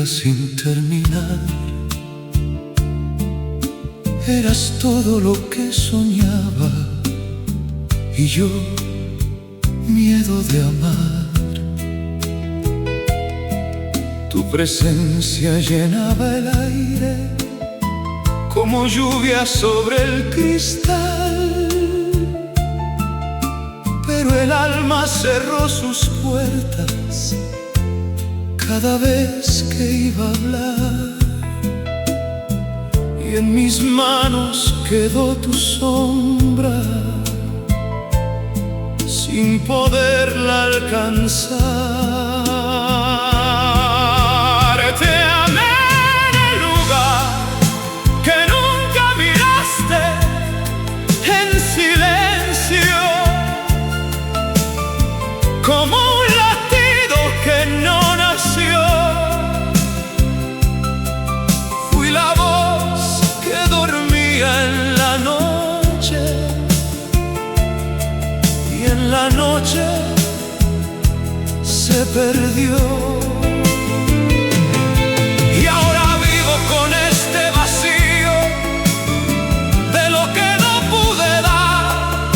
vida sin terminar. Eras todo lo que soñaba y yo miedo de amar. Tu presencia llenaba el aire como lluvia sobre el cristal, pero el alma cerró sus puertas cada vez que iba a hablar, y en mis manos quedó tu sombra sin poderla alcanzar. Te amé en el lugar que nunca miraste, en silencio, como un latido que no nació. Fui la voz que dormía en la noche, y en la noche se perdió. Y ahora vivo con este vacío de lo que no pude dar,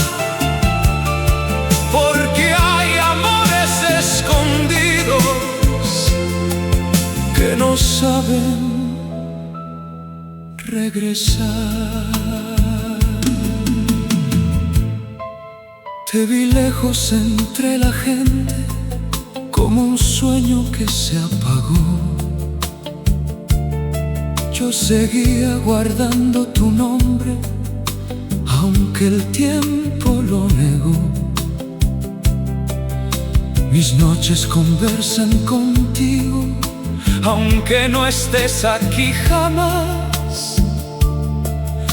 porque hay amores escondidos que no saben regresar. Te vi lejos entre la gente, como un sueño que se apagó. Yo seguía guardando tu nombre, aunque el tiempo lo negó. Mis noches conversan contigo, aunque no estés aquí jamás.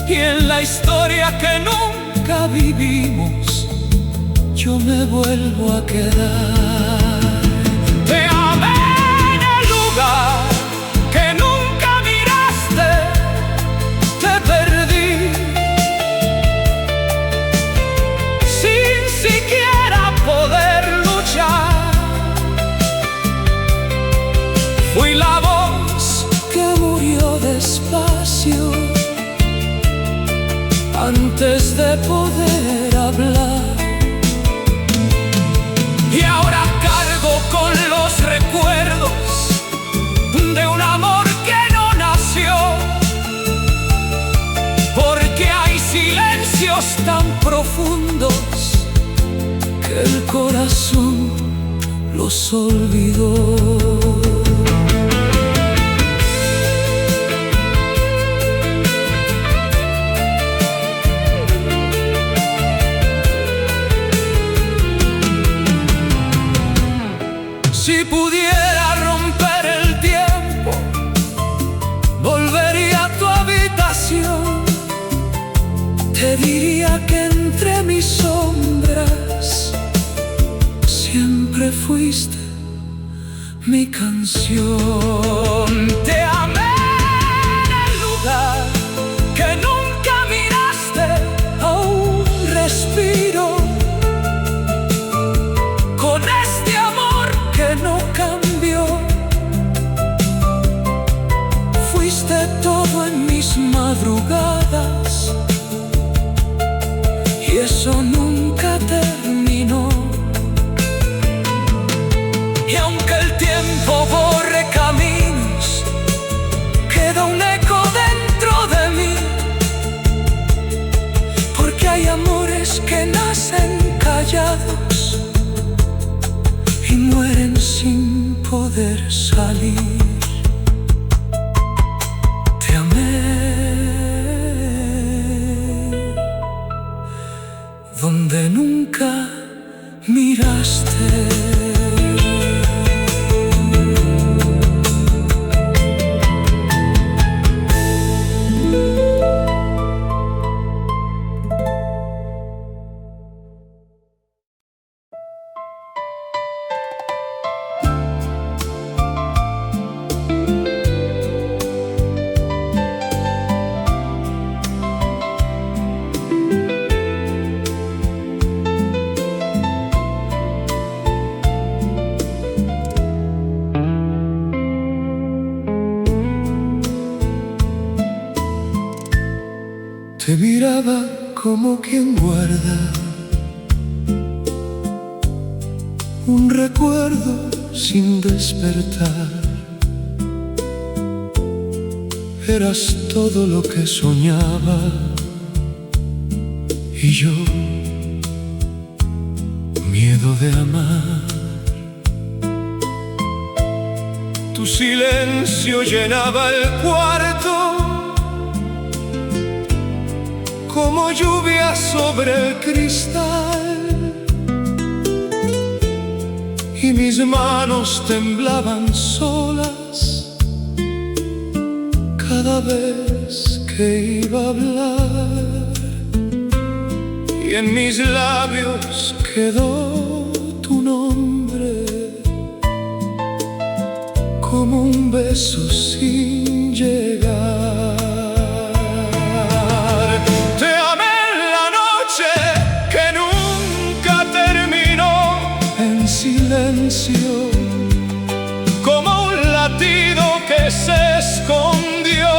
Y en la historia que nunca vivimos, yo me vuelvo a quedar. Te amé en el lugar que nunca miraste, te perdí sin siquiera poder luchar. Fui la voz que murió despacio antes de poder hablar. Y ahora cargo con los recuerdos de un amor que no nació, porque hay silencios tan profundos que el corazón los olvidó. Si pudiera romper el tiempo, volvería a tu habitación. Te diría que entre mis sombras siempre fuiste mi canción. Te amé en el lugar que nunca miraste, aún respiro con este amor que no cambió. Fuiste todo en mis madrugadas, y eso nunca terminó. Y aunque el tiempo borre caminos, queda un eco dentro de mí, porque hay amores que nacen callados y mueren sin poder salir. Te amé donde nunca miraste. Te miraba como quien guarda un recuerdo sin despertar. Eras todo lo que soñaba y yo, miedo de amar. Tu silencio llenaba el cuarto como lluvia sobre el cristal, y mis manos temblaban solas cada vez que iba a hablar, y en mis labios quedó tu nombre como un beso sin llegar. Te amé en la noche que nunca terminó, en silencio, como un latido que se escondió.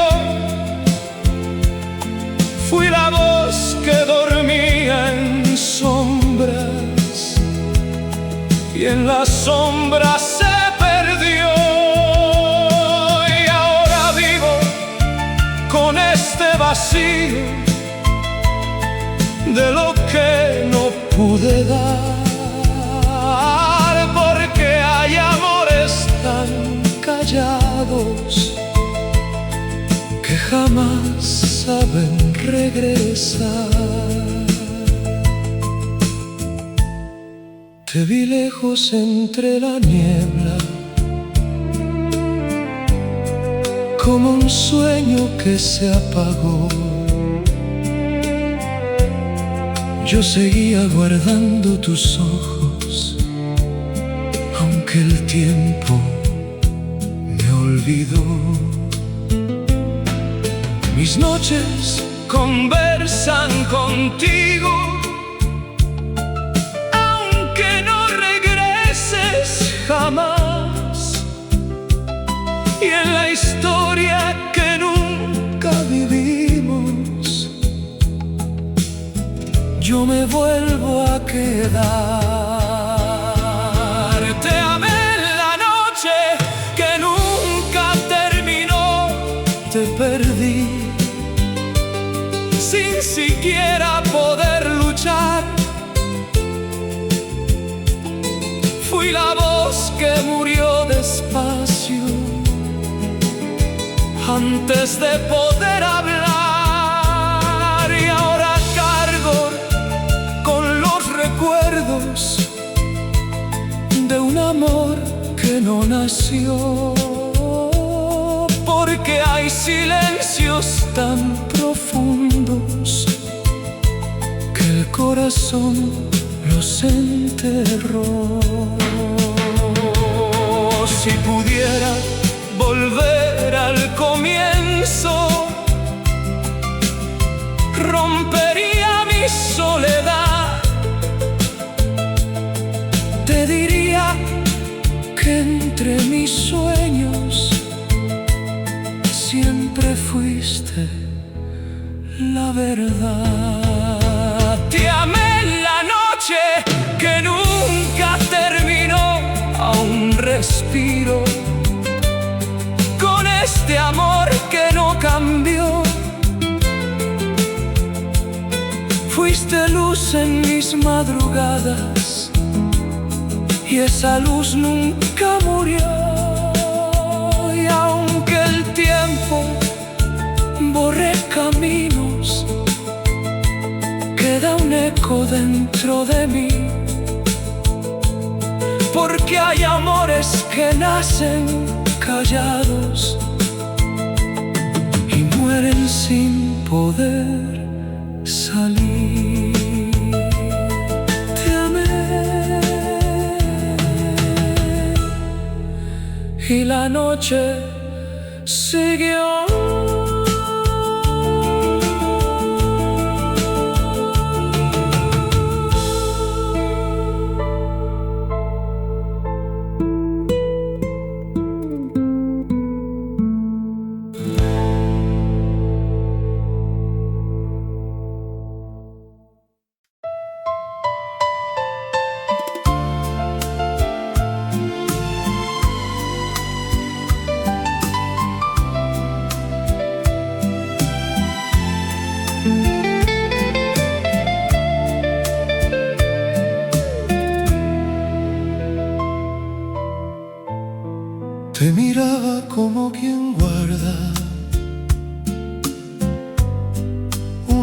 Fui la voz que dormía en sombras y en las sombras se perdió. Y ahora vivo con este vacío de lo que no pude dar, porque hay amores tan callados que jamás saben regresar. Te vi lejos entre la niebla, como un sueño que se apagó. Yo seguía guardando tus ojos, aunque el tiempo me olvidó. Mis noches conversan contigo, aunque no regreses jamás. Y en la historia que nunca vivimos, yo me vuelvo a quedar. Te amé en la noche que nunca terminó, te perdí sin siquiera poder luchar. Fui la voz que murió despacio antes de poder hablar, y ahora cargo con los recuerdos de un amor que no nació, porque hay silencios tan profundos que el corazón los enterró. Si pudiera volver al comienzo, rompería mi soledad. Te diría que entre mis sueños siempre fuiste la verdad. Te amé en la noche que nunca terminó, aún respiro con este amor que no cambió. Fuiste luz en mis madrugadas y esa luz nunca murió. Y aunque el tiempo borre caminos, queda un eco dentro de mí, porque hay amores que nacen callados y mueren sin poder salir. Te amé y la noche siguió.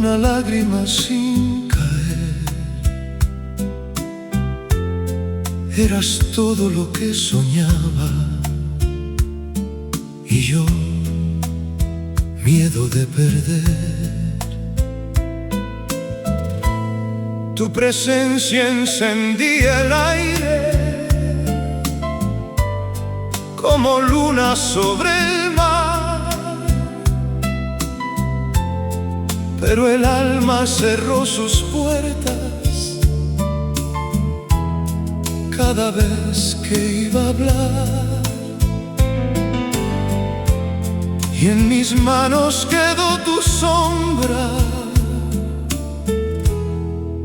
una lágrima sin caer. Eras todo lo que soñaba y yo, miedo de perder. Tu presencia encendía el aire como luna sobre el mar, pero el alma cerró sus puertas cada vez que iba a hablar. Y en mis manos quedó tu sombra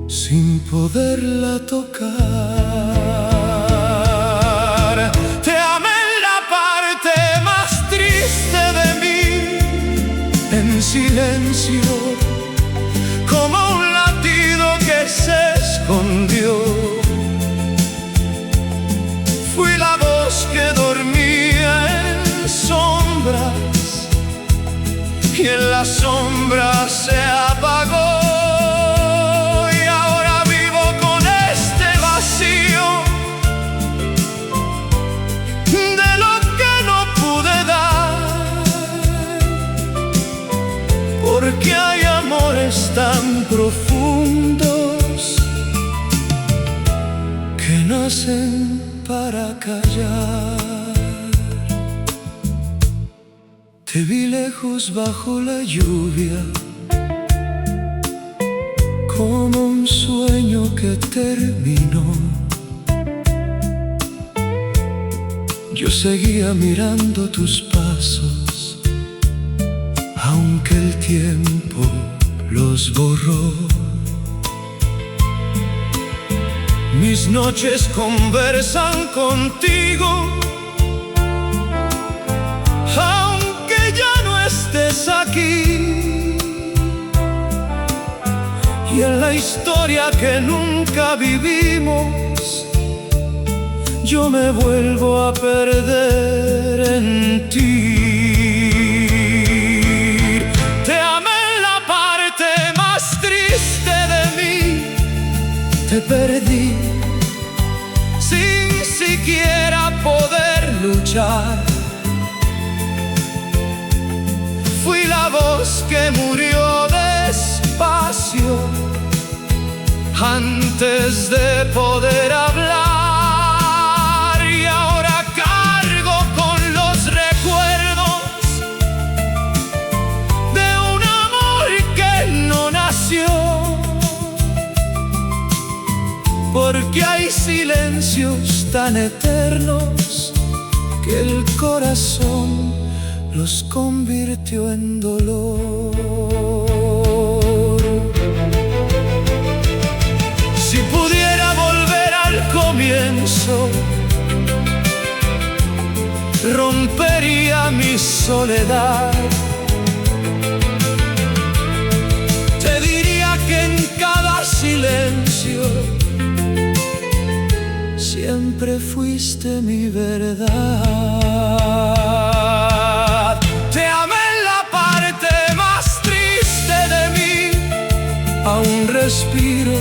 sin poderla tocar. Te amé en la parte más triste de mí, en silencio, como un latido que se escondió. Fui la voz que dormía en sombras y en la sombra se apagó. Porque hay amores tan profundos que nacen para callar. Te vi lejos bajo la lluvia, como un sueño que terminó. Yo seguía mirando tus pasos, aunque el tiempo los borró. Mis noches conversan contigo, aunque ya no estés aquí. Y en la historia que nunca vivimos, yo me vuelvo a perder en ti. Te perdí sin siquiera poder luchar. Fui la voz que murió despacio antes de poder hablar. Y ahora cargo con los recuerdos de un amor que no nació. Porque hay silencios tan eternos que el corazón los convirtió en dolor. Si pudiera volver al comienzo, rompería mi soledad. Te diría que en cada silencio siempre fuiste mi verdad. Te amé en la parte más triste de mí, aún respiro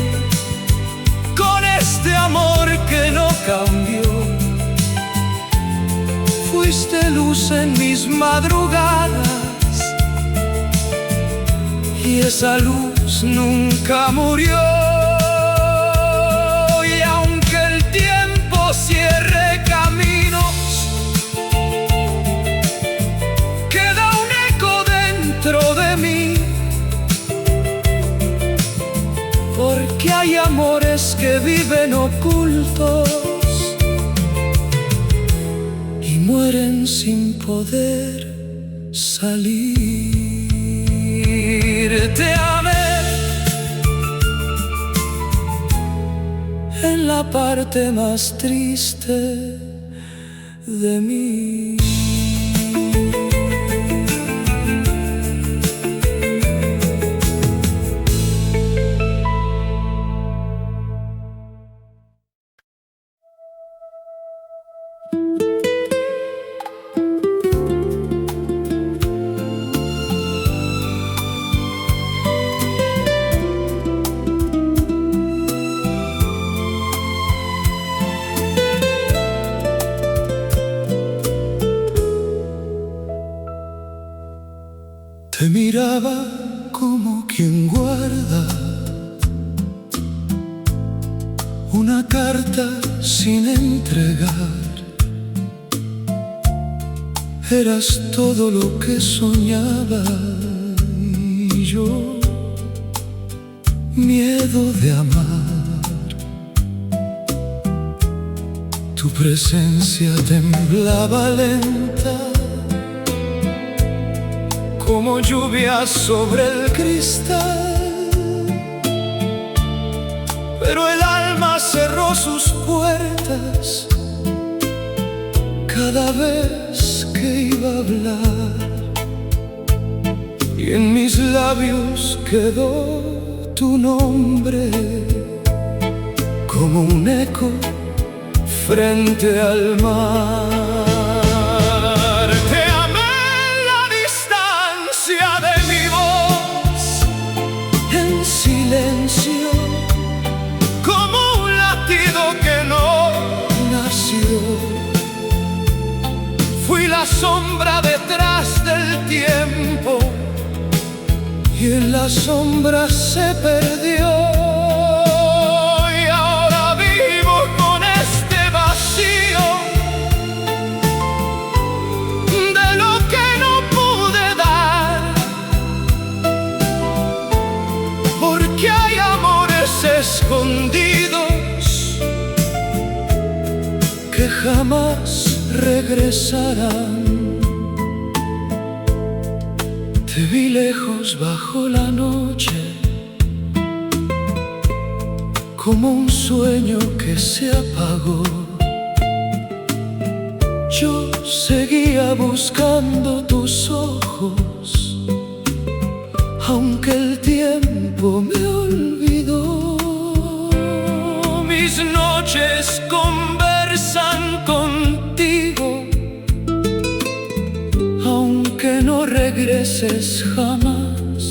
con este amor que no cambió. Fuiste luz en mis madrugadas y esa luz nunca murió. Cierre caminos, queda un eco dentro de mí. Porque hay amores que viven ocultos y mueren sin poder salir. Te amé en la parte más triste de mí. Te miraba como quien guarda una carta sin entregar. Eras todo lo que soñaba y yo, miedo de amar. Tu presencia temblaba lenta como lluvia sobre el cristal, pero el alma cerró sus puertas cada vez que iba a hablar, y en mis labios quedó tu nombre como un eco frente al mar. Te amé en la distancia de mi voz, en silencio, como un latido que no nació. Fui la sombra detrás del tiempo y en la sombra se perdió. Y ahora vivo con este vacío de lo que no pude dar, porque hay amores escondidos que jamás regresarán. Te vi lejos bajo la noche, como un sueño que se apagó. Yo seguía buscando tus ojos, aunque el tiempo me olvidó. Mis noches conversan contigo, aunque no regreses jamás,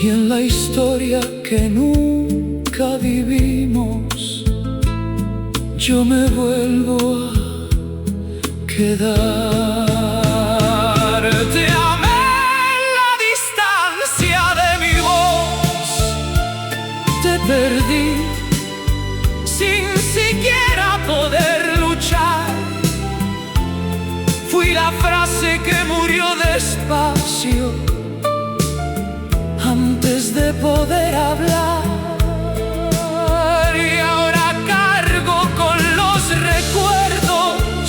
y en la historia que nunca vivimos yo me vuelvo a quedar. Te amé en la distancia de mi voz, te perdí sin siquiera poder luchar. Fui la frase que murió despacio antes de poder hablar. Y ahora cargo con los recuerdos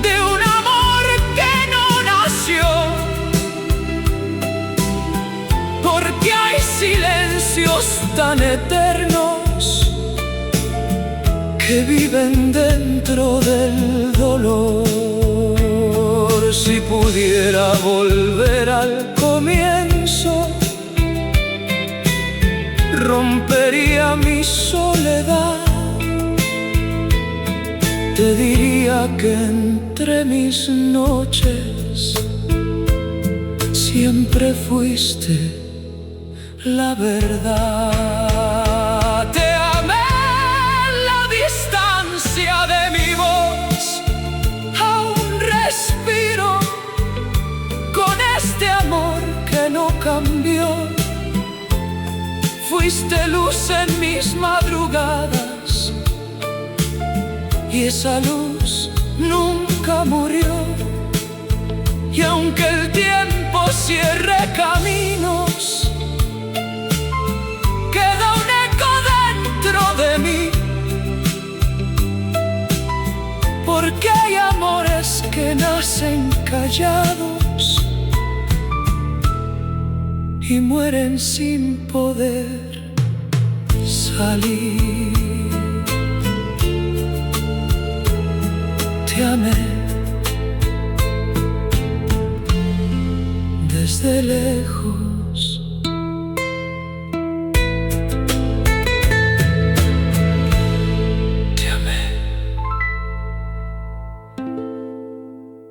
de un amor que no nació, porque hay silencios tan eternos que viven dentro del dolor. Si pudiera volver al comienzo, rompería mi soledad. Te diría que entre mis noches siempre fuiste la verdad. Te amé en la distancia de mi voz, aún respiro con este amor que no cambió. Fuiste luz en mis madrugadas y esa luz nunca murió. Y aunque el tiempo cierre caminos, queda un eco dentro de mí, porque hay amores que nacen callados y mueren sin poder salir. Te amé desde lejos. Te amé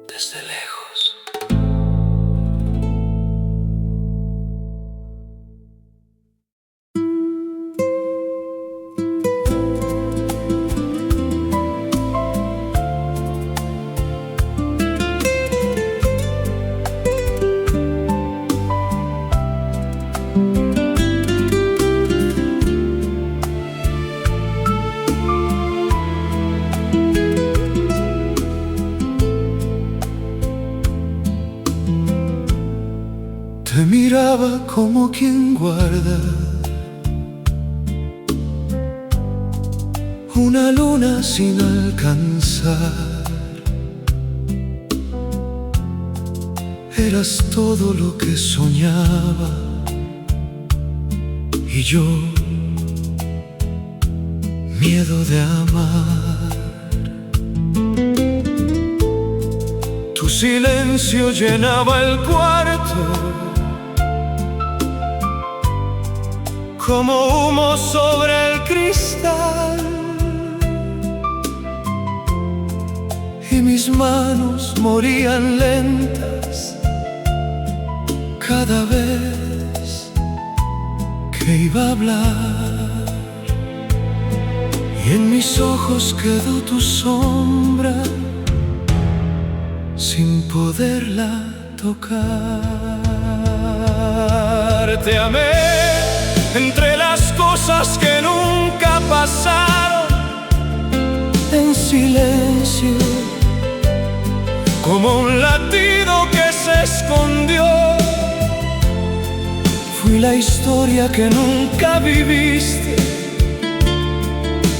desde lejos. Te miraba como quien guarda una luna sin alcanzar. Eras todo lo que soñaba y yo, miedo de amar. Tu silencio llenaba el cuarto como humo sobre el cristal, y mis manos morían lentas cada vez que iba a hablar. Y en mis ojos quedó tu sombra sin poderla tocar. Te amé entre las cosas que nunca pasaron, en silencio, como un latido que se escondió. Fui la historia que nunca viviste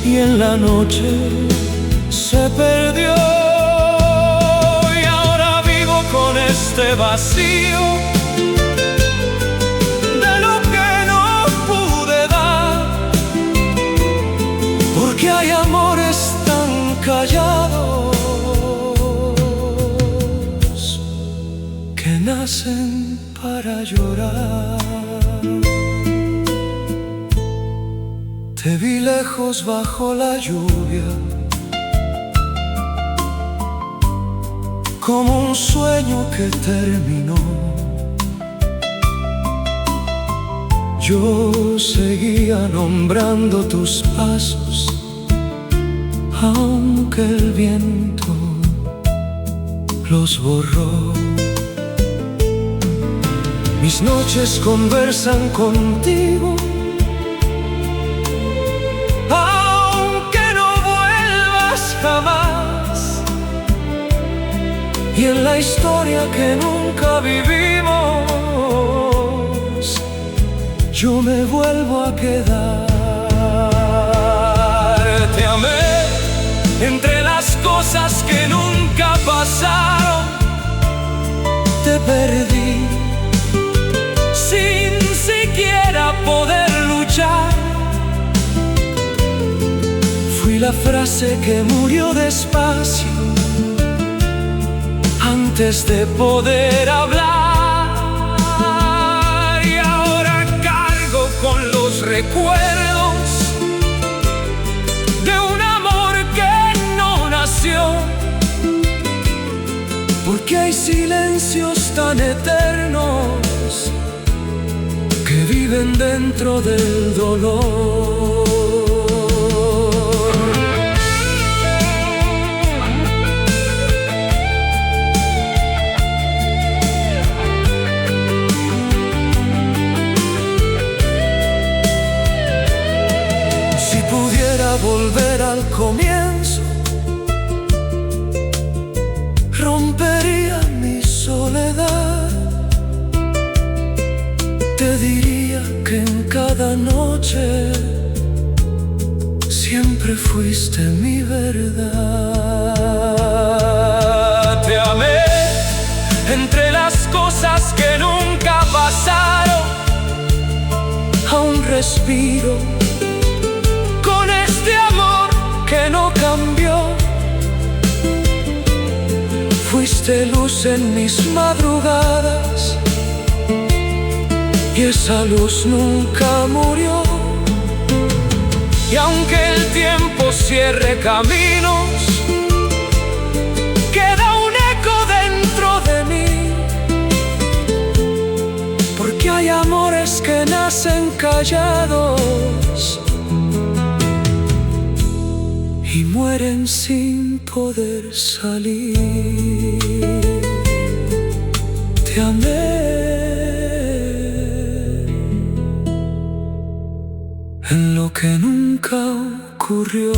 y en la noche se perdió. Y ahora vivo con este vacío de lo que no pude dar, porque hay amores tan callados que nacen para llorar. Te vi lejos bajo la lluvia, como un sueño que terminó. Yo seguía nombrando tus pasos, aunque el viento los borró. Mis noches conversan contigo, aunque no vuelvas jamás. Y en la historia que nunca vivimos, yo me vuelvo a quedar. Te amé entre las cosas que nunca pasaron. Te perdí sin siquiera poder luchar. Fui la frase que murió despacio antes de poder hablar. Y ahora cargo con los recuerdos de un amor que no nació, porque hay silencios tan eternos que viven dentro del dolor. Si pudiera volver al comienzo, rompería mi soledad. Te diría que en cada noche siempre fuiste mi verdad. Te amé entre las cosas que nunca pasaron. Aún respiro con este amor que no cambió. Fuiste luz en mis madrugadas y esa luz nunca murió. Y aunque el tiempo cierre caminos, queda un eco dentro de mí, porque hay amores que nacen callados y mueren sin poder salir. Te amé en lo que nunca ocurrió.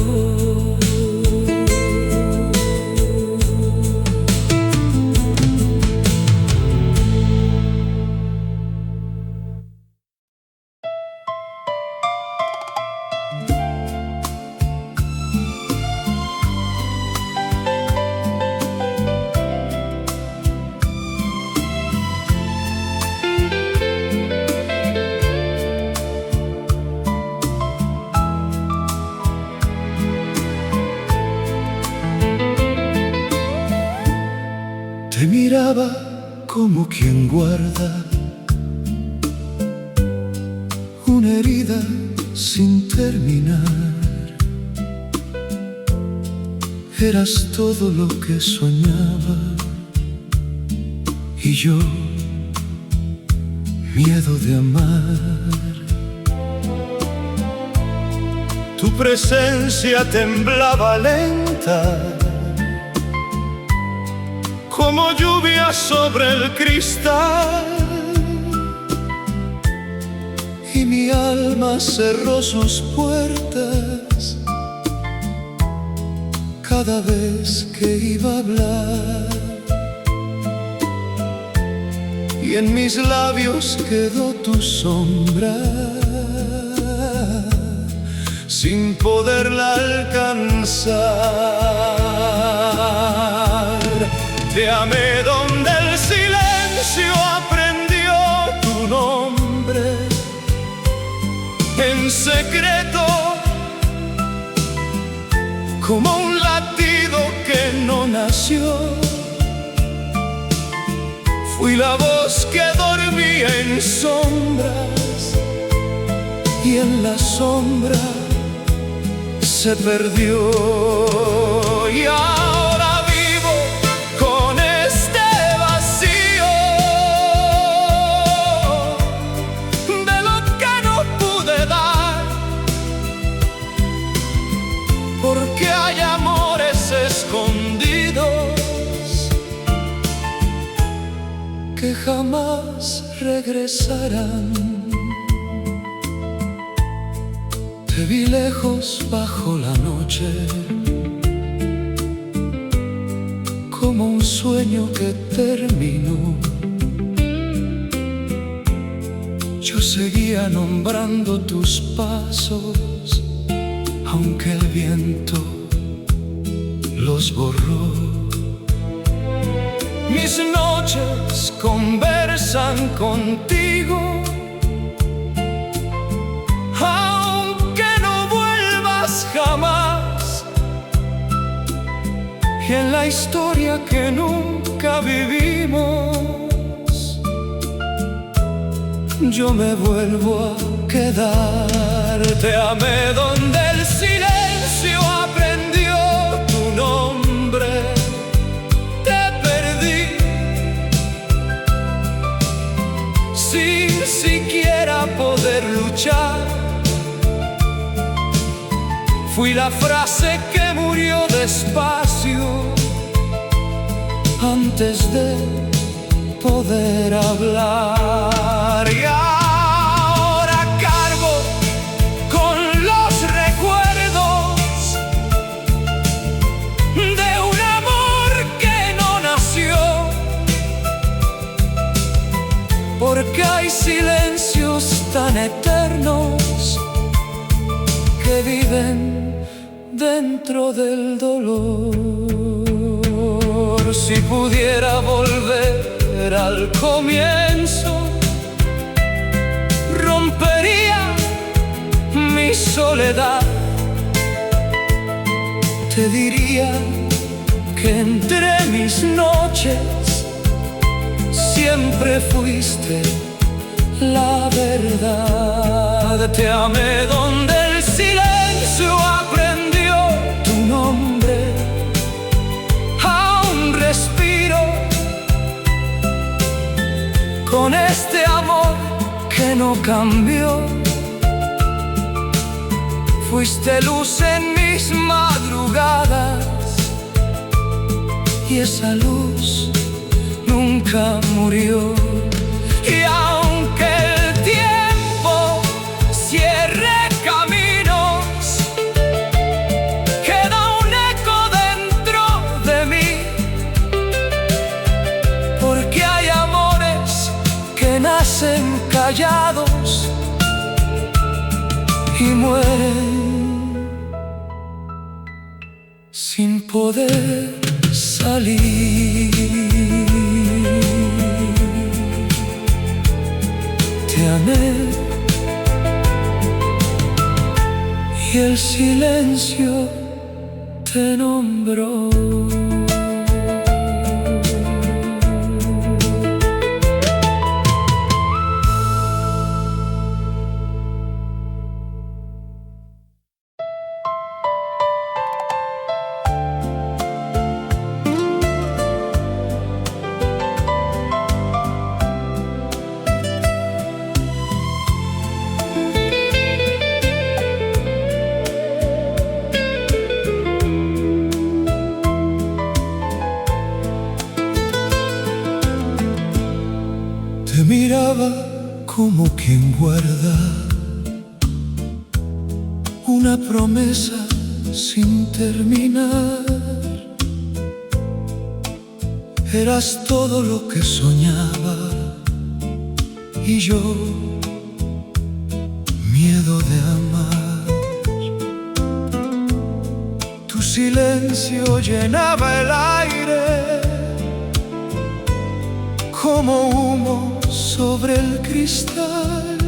quien guarda una herida sin terminar. Eras todo lo que soñaba y yo, miedo de amar. Tu presencia temblaba lenta, como lluvia sobre el cristal, y mi alma cerró sus puertas cada vez que iba a hablar, y en mis labios quedó tu sombra sin poderla alcanzar. Te amé donde el silencio aprendió tu nombre en secreto, como un latido que no nació. Fui la voz que dormía en sombras y en la sombra se perdió. Y ahora vivo con este vacío de lo que no pude dar, porque hay amores escondidos que jamás regresarán. Te vi lejos bajo la noche, como un sueño que terminó. Yo seguía nombrando tus pasos, aunque el viento los borró. Mis noches conversan contigo, jamás, y en la historia que nunca vivimos, yo me vuelvo a quedar. Te amé donde el silencio aprendió tu nombre, te perdí sin siquiera poder luchar. Fui la frase que murió despacio antes de poder hablar. Y ahora cargo con los recuerdos de un amor que no nació, porque hay silencios tan eternos que viven dentro del dolor. Si pudiera volver al comienzo, rompería mi soledad. Te diría que entre mis noches siempre fuiste la verdad. Te amé donde el silencio aprendió tu nombre, aún respiro con este amor que no cambió. Fuiste luz en mis madrugadas y esa luz nunca murió. Y aunque el tiempo cierre caminos, queda un eco dentro de mí, porque hay amores que nacen callados y mueren sin poder salir. Te amé y el silencio te nombró. miraba como quien guarda una promesa sin terminar. Eras todo lo que soñaba y yo, miedo de amar. Tu silencio llenaba el aire como humo sobre el cristal,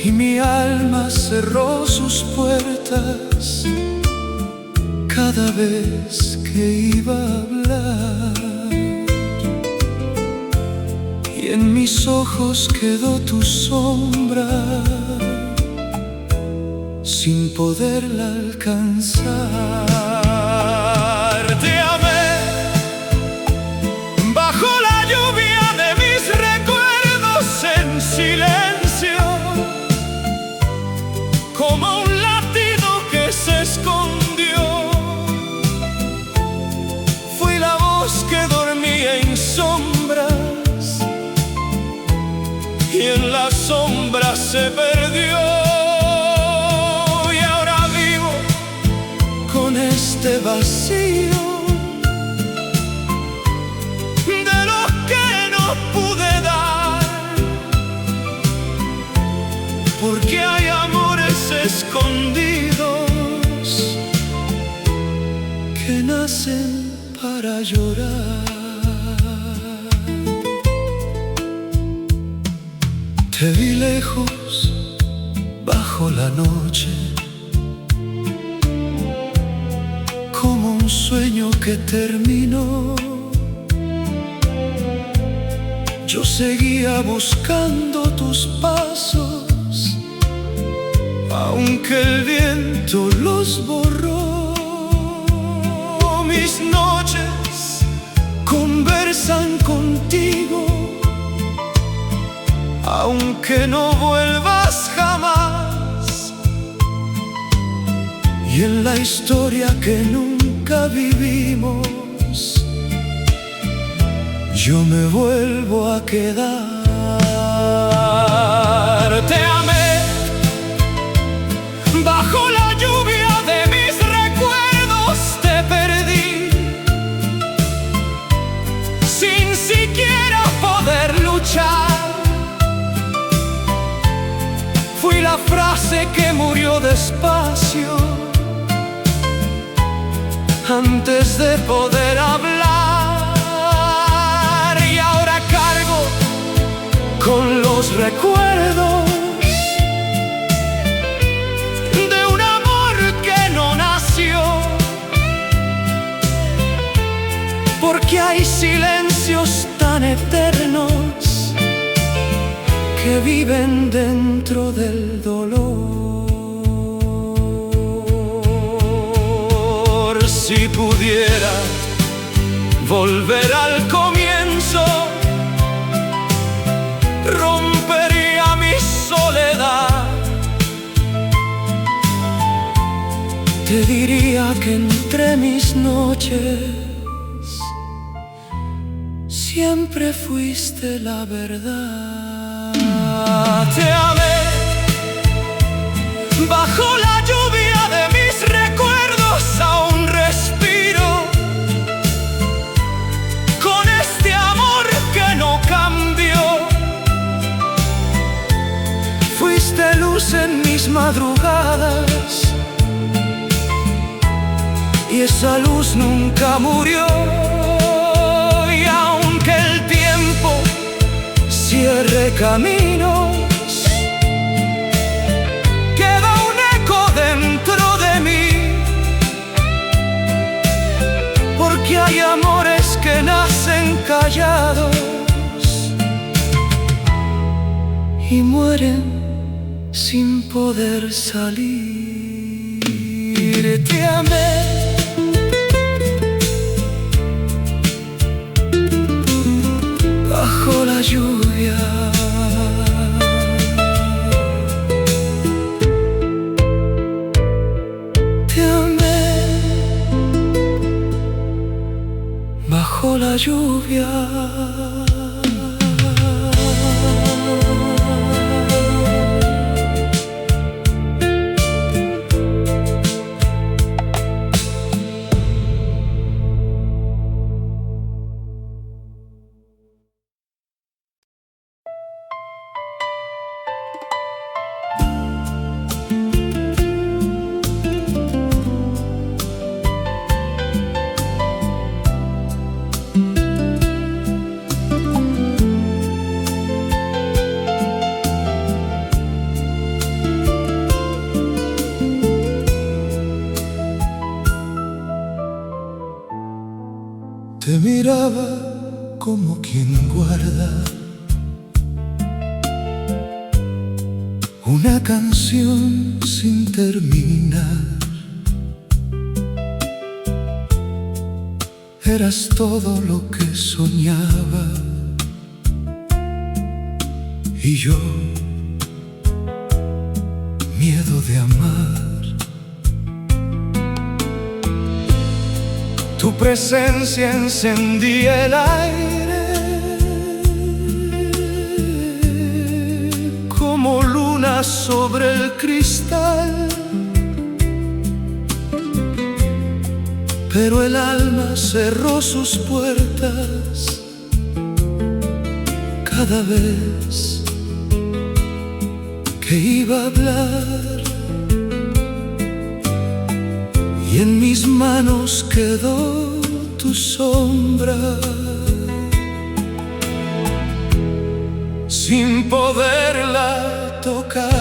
y mi alma cerró sus puertas cada vez que iba a hablar. Y en mis ojos quedó tu sombra sin poderla alcanzar. Te amé bajo la lluvia de mis recuerdos en silencio, como un latido que se escondió. Fui la voz que dormía en sombras y en las sombras se perdió. Y ahora vivo con este vacío de lo que no pude dar, porque hay amores escondidos que nacen para llorar. Te vi lejos bajo la noche, como un sueño que terminó. Yo seguía buscando tus pasos, aunque el viento los borró. Mis noches conversan contigo, aunque no vuelvas jamás. Y en la historia que nunca vivimos, yo me vuelvo a quedar. Te amé bajo la lluvia de mis recuerdos, te perdí sin siquiera poder luchar. Fui la frase que murió despacio antes de poder hablar. Y ahora cargo con los recuerdos de un amor que no nació, porque hay silencios tan eternos que viven dentro del dolor. Si pudiera volver al comienzo, rompería mi soledad. Te diría que entre mis noches siempre fuiste la verdad. Te amé bajo la lluvia de mis recuerdos, aún respiro con este amor que no cambió. Fuiste luz en mis madrugadas y esa luz nunca murió. Y aunque el tiempo cierre caminos, queda un eco dentro de mí, porque hay amores que nacen callados y mueren sin poder salir. Te amé bajo la lluvia, te amé bajo la lluvia. como quien guarda una canción sin terminar. Eras todo lo que soñaba y yo, miedo de amar. Tu presencia encendía el aire como luna sobre el cristal, pero el alma cerró sus puertas cada vez que iba a hablar, y en mis manos quedó tu sombra sin poderla tocar.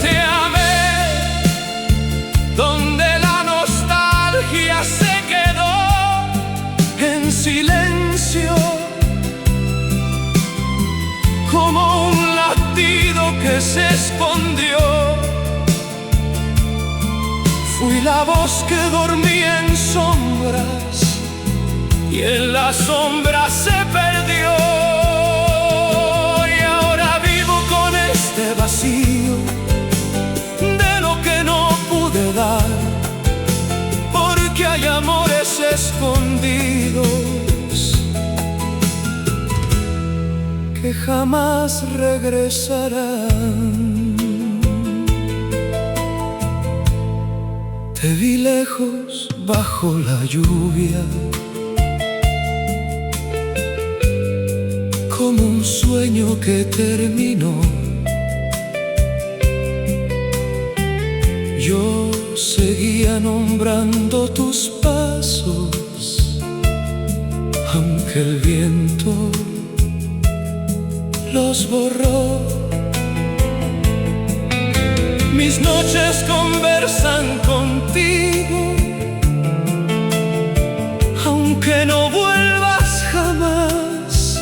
Te amé donde la nostalgia se quedó en silencio, como un latido que se escondió. Fui la voz que dormía en sombras y en las sombras se perdió. Y ahora vivo con este vacío de lo que no pude dar, porque hay amores escondidos que jamás regresarán. Te vi lejos bajo la lluvia, como un sueño que terminó. Yo seguía nombrando tus pasos, aunque el viento los borró. Mis noches conversan contigo, aunque no vuelvas jamás.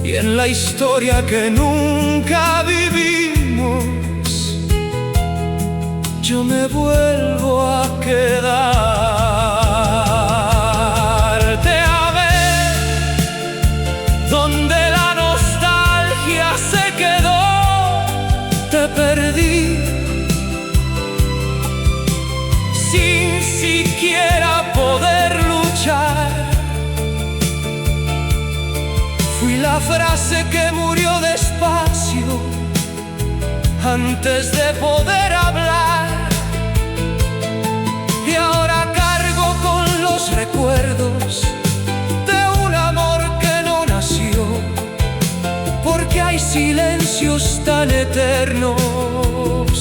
Y en la historia que nunca vivimos, yo me vuelvo a quedar. Te amé donde la nostalgia se quedó. Te perdí sin siquiera poder luchar. Fui la frase que murió despacio antes de poder hablar. Y ahora cargo con los recuerdos de un amor que no nació, porque hay silencios tan eternos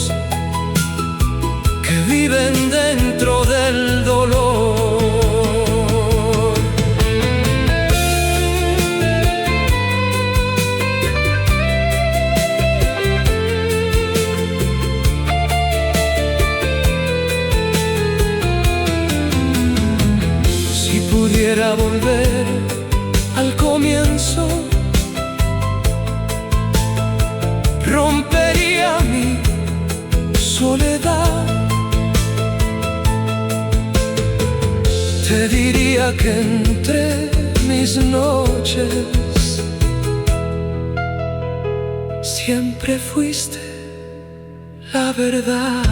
que viven dentro del dolor. Si pudiera volver al comienzo, rompería mi soledad. Te diría que entre mis noches siempre fuiste la verdad.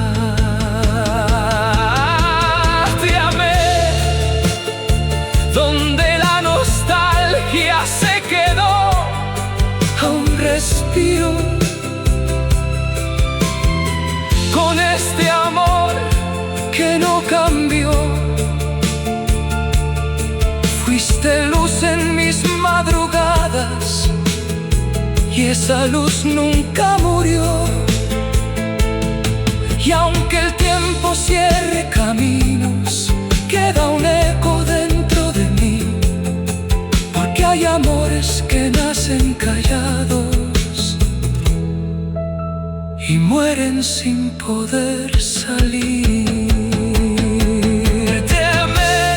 Te amé donde la nostalgia se quedó a un respiro. Con este amor que no cambió, fuiste luz en mis madrugadas y esa luz nunca murió. Y aunque el tiempo cierre caminos, queda un eco dentro de mí, porque hay amores que nacen callados y mueren sin poder salir. Te amé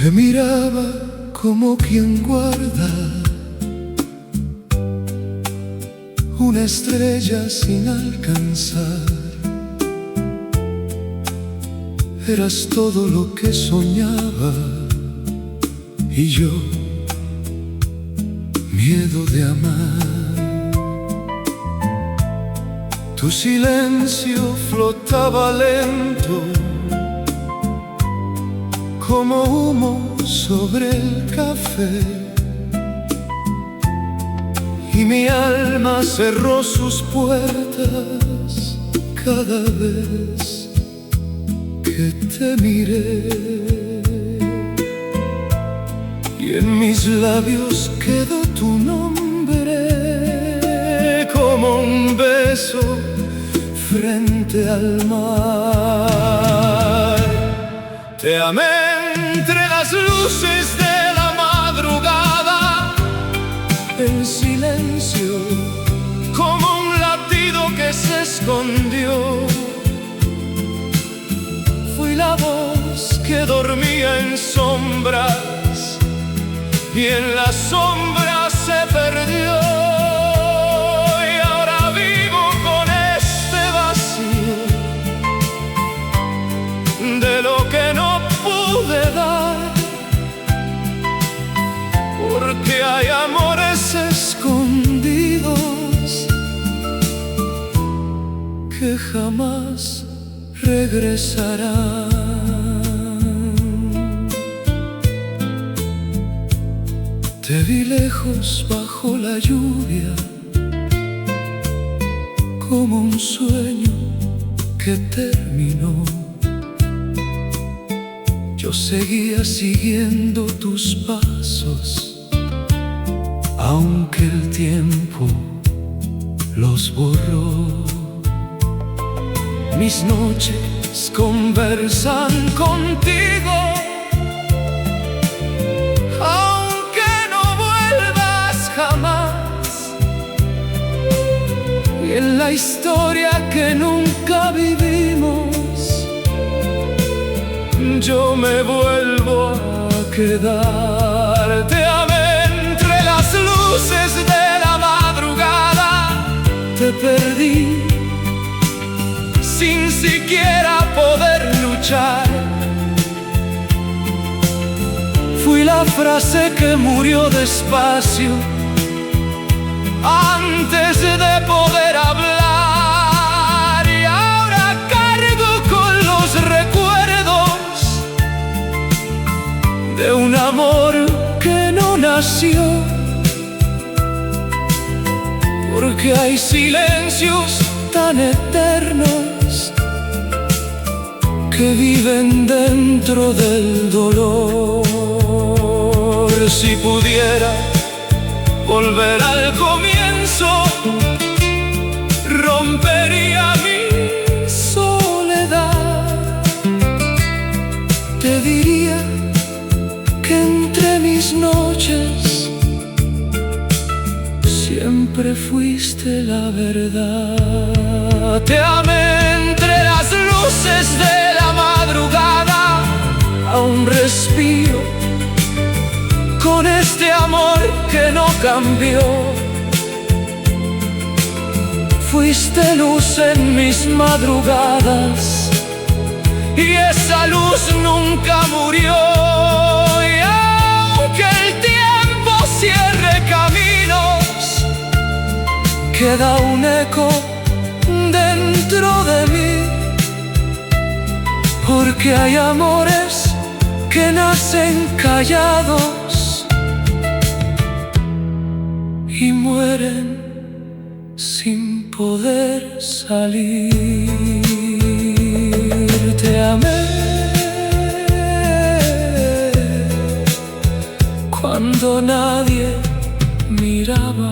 Te miraba como quien guarda una estrella sin alcanzar. Eras todo lo que soñaba y yo, miedo de amar. Tu silencio flotaba lento como humo sobre el café, y mi alma cerró sus puertas cada vez que te miré. Y en mis labios quedó tu nombre como un beso frente al mar. Te amé entre las luces de la madrugada, en silencio, como un latido que se escondió. Fui la voz que dormía en sombras y en las sombras se perdió. Y ahora vivo con este vacío de lo que no pude dar, porque hay amores escondidos que jamás regresarán. Te vi lejos bajo la lluvia, como un sueño que terminó. Yo seguía siguiendo tus pasos, aunque el tiempo los borró. Mis noches conversan contigo, aunque no vuelvas jamás. Y en la historia que nunca vivimos, yo me vuelvo a quedar. Te amé entre las luces de la madrugada, te perdí sin siquiera poder luchar. Fui la frase que murió despacio antes de poder hablar, y ahora cargo con los recuerdos de un amor que no nació, porque hay silencios tan eternos que viven dentro del dolor. Si pudiera volver al comienzo, rompería mi soledad. Te diría que entre mis noches siempre fuiste la verdad. Te amé entre las luces de la madrugada, aún respiro con este amor que no cambió. Fuiste luz en mis madrugadas y esa luz nunca murió. Y aunque el tiempo cierre caminos, queda un eco dentro de mí, porque hay amores que nacen callados y mueren sin poder salir. Te amé cuando nadie miraba.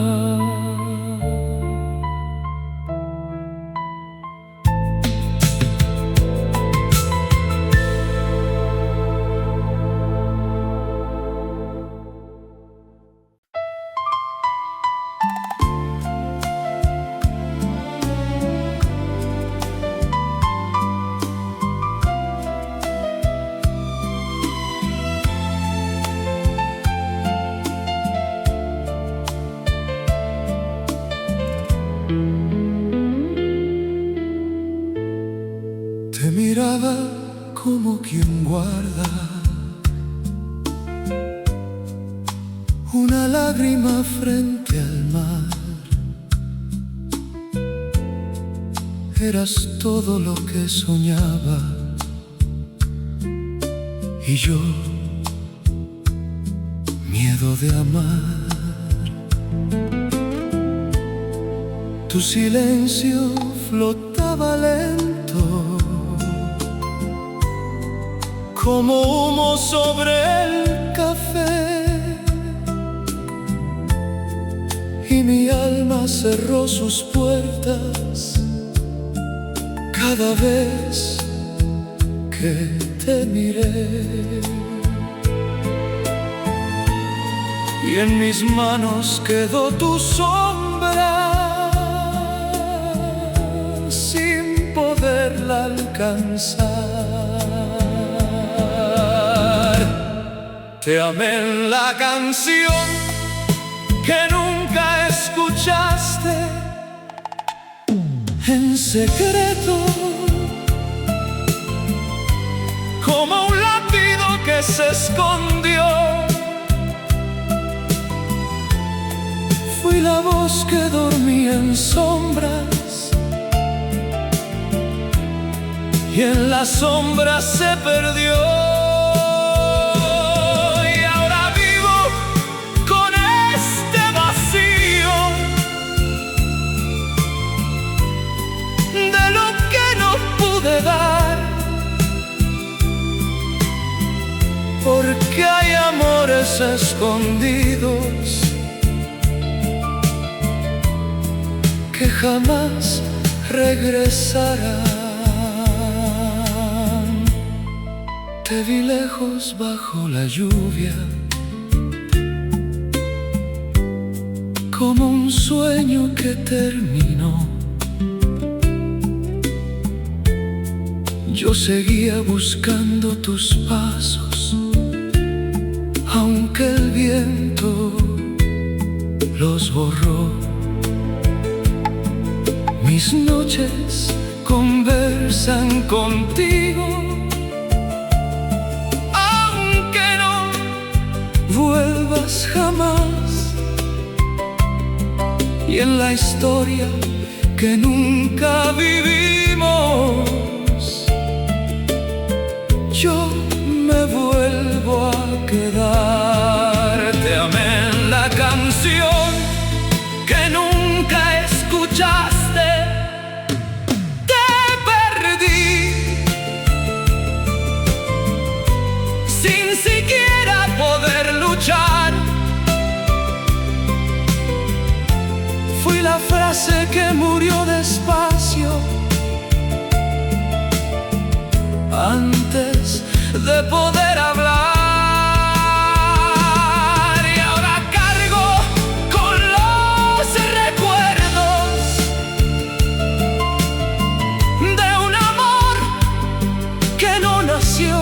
lágrima frente al mar. Eras todo lo que soñaba y yo, miedo de amar. Tu silencio flotaba lento, como humo sobre el café, y mi alma cerró sus puertas cada vez que te miré. Y en mis manos quedó tu sombra sin poderla alcanzar. Te amé en la canción que nunca escuchaste, en secreto, como un latido que se escondió. Fui la voz que dormía en sombras y en las sombras se perdió. Y ahora vivo con este vacío de lo que no pude dar, porque hay amores escondidos que jamás regresarán. Te vi lejos bajo la lluvia, como un sueño que terminó. Yo seguía buscando tus pasos, aunque el viento los borró. Mis noches conversan contigo, aunque no vuelvas jamás. Y en la historia que nunca vivimos, yo me vuelvo a quedar. Te amé en la canción que nunca escuchaste. Sin siquiera poder luchar, fui la frase que murió despacio antes de poder hablar. Y ahora cargo con los recuerdos de un amor que no nació,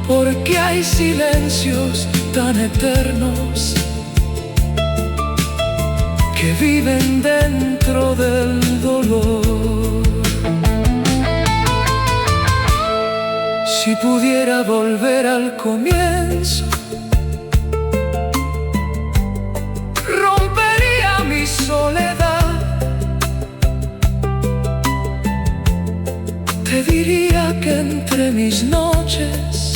porque hay silencios tan eternos que viven dentro del dolor. Si pudiera volver al comienzo, rompería mi soledad. Te diría que entre mis noches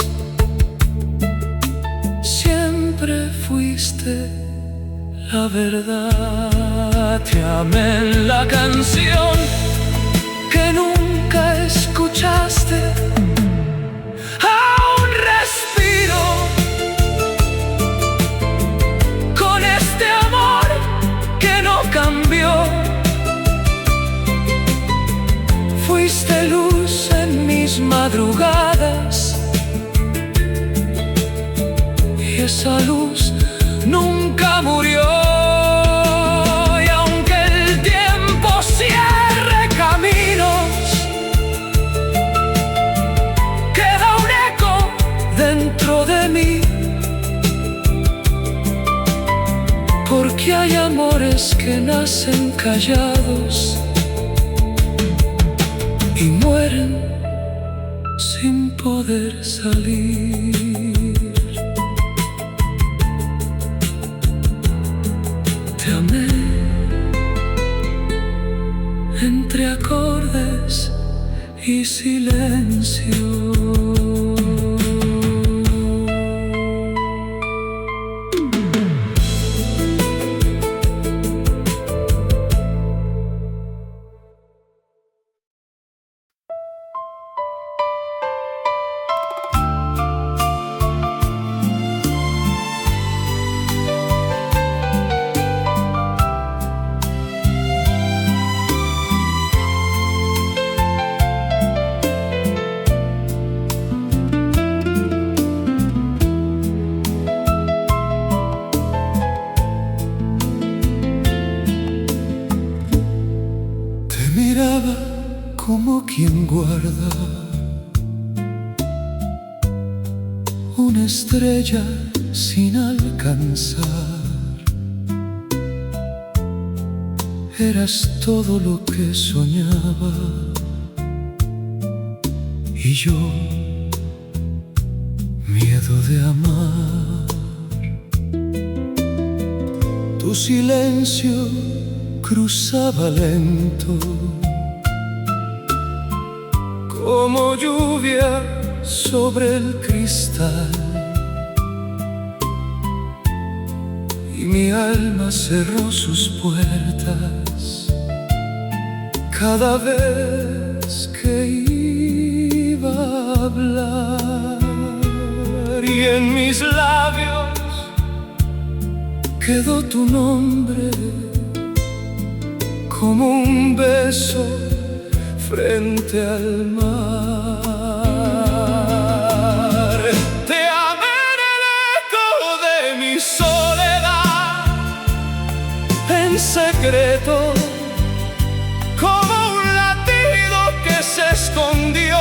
siempre fuiste la verdad. Te amé en la canción que nunca escuchaste. Aún respiro con este amor que no cambió. Fuiste luz en mis madrugadas y esa luz nunca murió. Y aunque el tiempo cierre caminos, queda un eco dentro de mí, porque hay amores que nacen callados y mueren sin poder salir. y silencio. Miraba como quien guarda una estrella sin alcanzar. Eras todo lo que soñaba y yo, miedo de amar. Tu silencio cruzaba lento como lluvia sobre el cristal, y mi alma cerró sus puertas cada vez que iba a hablar, y en mis labios quedó tu nombre como un beso frente al mar. Te amé en el eco de mi soledad, en secreto, como un latido que se escondió.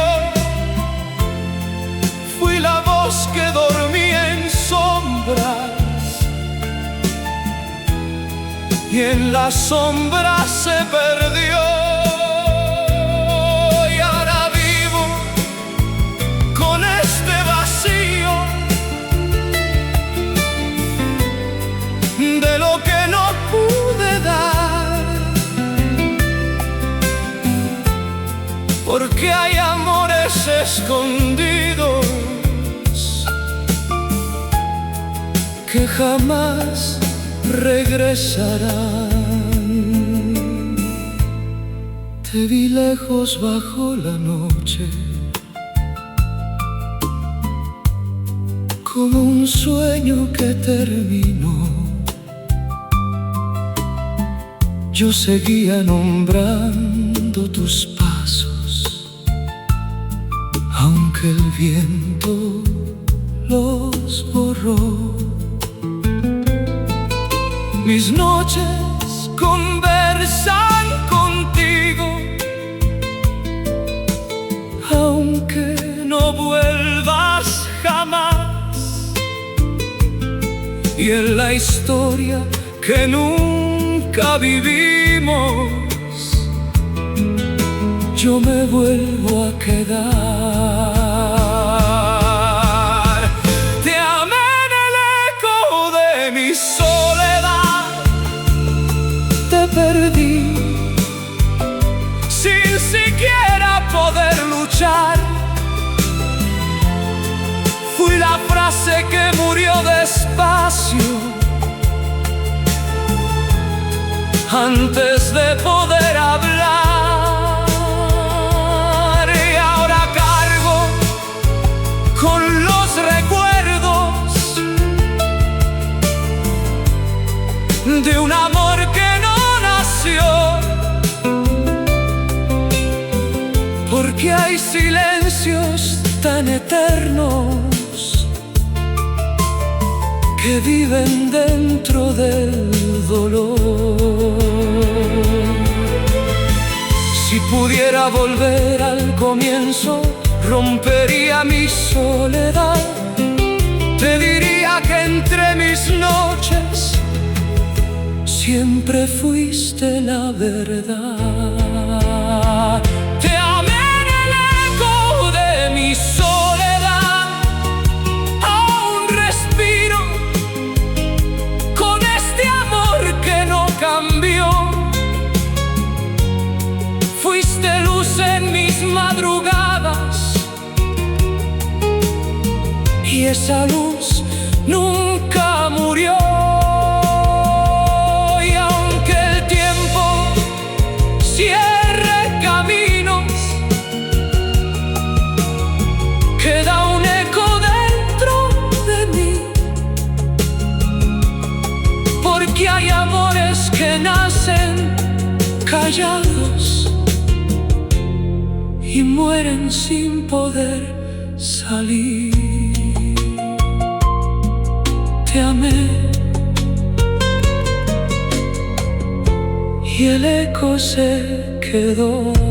Fui la voz que dormía en sombras, y en las sombras se perdió. Y ahora vivo con este vacío de lo que no pude dar, porque hay amores escondidos que jamás regresarán. Te vi lejos bajo la noche, como un sueño que terminó. Yo seguía nombrando tus pasos, aunque el viento los borró. Mis noches conversan contigo, aunque no vuelvas jamás. Y en la historia que nunca vivimos, yo me vuelvo a quedar. Te amé en el eco de mi soledad, te perdí sin siquiera poder luchar. Fui la frase que murió despacio antes de poder hablar, y ahora cargo con los recuerdos de un amor que no nació, porque hay silencios tan eternos que viven dentro del dolor. Si pudiera volver al comienzo, rompería mi soledad. Te diría que entre mis noches siempre fuiste la verdad. Te amé en el eco de mi soledad, aún respiro con este amor que no cambió. Fuiste luz en mis madrugadas, esa luz nunca murió. Y aunque el tiempo cierre caminos, queda un eco dentro de mí, porque hay amores que nacen callados y mueren sin poder salir. Te amé y el eco se quedó.